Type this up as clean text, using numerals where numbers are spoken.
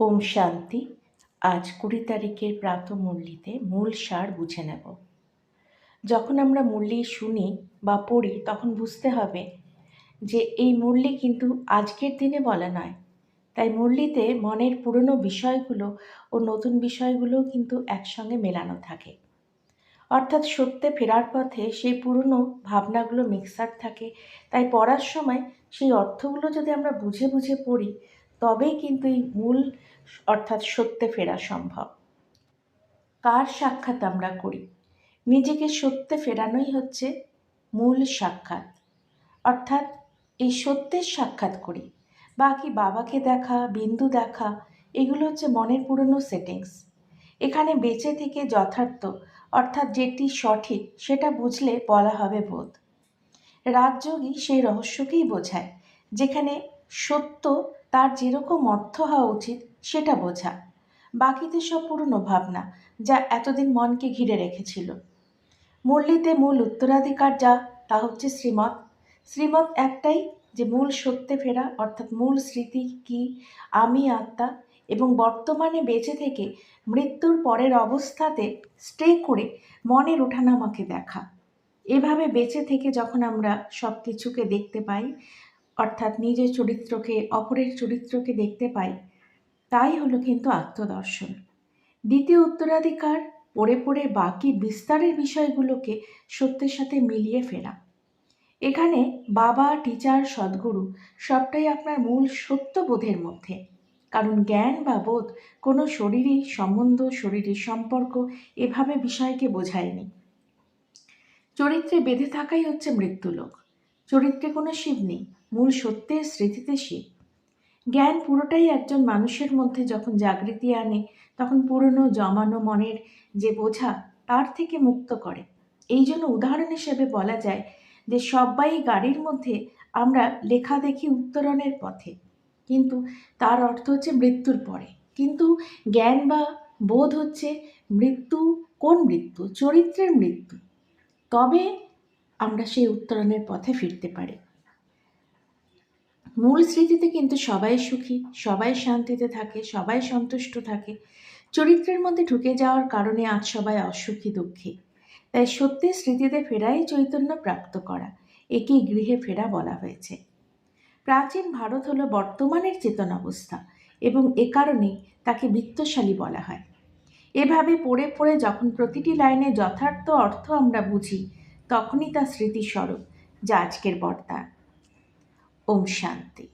ওম শান্তি। আজ ২০ তারিখের প্রাতঃমুরলিতে মূল সার বুঝে নেব। যখন আমরা মুরলি শুনি বা পড়ি তখন বুঝতে হবে যে এই মুরলি কিন্তু আজকের দিনে বলা নয়। তাই মুরলিতে মনের পুরনো বিষয়গুলো ও নতুন বিষয়গুলোও কিন্তু একসঙ্গে মেলানো থাকে। অর্থাৎ সত্যে ফেরার পথে সেই পুরনো ভাবনাগুলো মিক্সার থাকে। তাই পড়ার সময় সেই অর্থগুলো যদি আমরা বুঝে বুঝে পড়ি তবেই কিন্তু এই মূল অর্থাৎ সত্যে ফেরা সম্ভব। কার সাক্ষাৎ আমরা করি? নিজেকে সত্যে ফেরানোই হচ্ছে মূল সাক্ষাৎ। অর্থাৎ এই সত্যের সাক্ষাৎ করি। বাকি বাবাকে দেখা, বিন্দু দেখা, এগুলো হচ্ছে মনের পুরনো সেটিংস। এখানে বেঁচে থেকে যথার্থ অর্থাৎ যেটি সঠিক সেটা বুঝলে বলা হবে বোধ। রাজযোগী সেই রহস্যকেই বোঝায়, যেখানে সত্য তার যেরকম অর্থ হওয়া উচিত সেটা বোঝা। বাকিতে সব পুরনো ভাবনা যা এতদিন মনকে ঘিরে রেখেছিল। মুরলিতে মূল উত্তরাধিকার যা তা হচ্ছে শ্রীমত। শ্রীমত একটাই, যে মূল সত্যে ফেরা অর্থাৎ মূল স্মৃতি কি আমি আত্মা, এবং বর্তমানে বেঁচে থেকে মৃত্যুর পরের অবস্থাতে স্টে করে মনের ওঠানামাকে দেখা। এভাবে বেঁচে থেকে যখন আমরা সব কিছুকে দেখতে পাই, অর্থাৎ নিজের চরিত্রকে অপরের চরিত্রকে দেখতে পাই, তাই হলো কিন্তু আত্মদর্শন। দ্বিতীয় উত্তরাধিকার পড়ে পড়ে বাকি বিস্তারের বিষয়গুলোকে সত্যের সাথে মিলিয়ে ফেরা। এখানে বাবা, টিচার, সদ্গুরু সবটাই আপনার মূল সত্যবোধের মধ্যে। কারণ জ্ঞান বা বোধ কোনো শরীরী সম্বন্ধ, শরীরী সম্পর্ক এভাবে বিষয়কে বোঝায়নি। চরিত্রে বেঁধে থাকাই হচ্ছে মৃত্যুলোক। চরিত্রে কোনো শিব নেই, মূল সত্যের স্মৃতিতে শিব। জ্ঞান পুরোটাই একজন মানুষের মধ্যে যখন জাগৃতি আনে তখন পুরনো জমানো মনের যে বোঝা তার থেকে মুক্ত করে। এই জন্য উদাহরণ হিসেবে বলা যায় যে সবাই গাড়ির মধ্যে আমরা লেখা দেখি উত্তরণের পথে, কিন্তু তার অর্থ হচ্ছে মৃত্যুর পরে। কিন্তু জ্ঞান বা বোধ হচ্ছে মৃত্যু। কোন মৃত্যু? চরিত্রের মৃত্যু। তবে আমরা সেই উত্তরণের পথে ফিরতে পারি। মূল স্মৃতিতে কিন্তু সবাই সুখী, সবাই শান্তিতে থাকে, সবাই সন্তুষ্ট থাকে। চরিত্রের মধ্যে ঢুকে যাওয়ার কারণে আজ সবাই অসুখী, দুঃখী। তাই সত্যির স্মৃতিতে ফেরাই চৈতন্য প্রাপ্ত করা, একেই গৃহে ফেরা বলা হয়েছে। প্রাচীন ভারত হলো বর্তমানের চেতনাবস্থা এবং এ কারণেই তাকে বিত্তশালী বলা হয়। এভাবে পড়ে পড়ে যখন প্রতিটি লাইনে যথার্থ অর্থ আমরা বুঝি তখনই তা স্মৃতিস্বরূপ, যা আজকের বরদান। ওম শান্তি।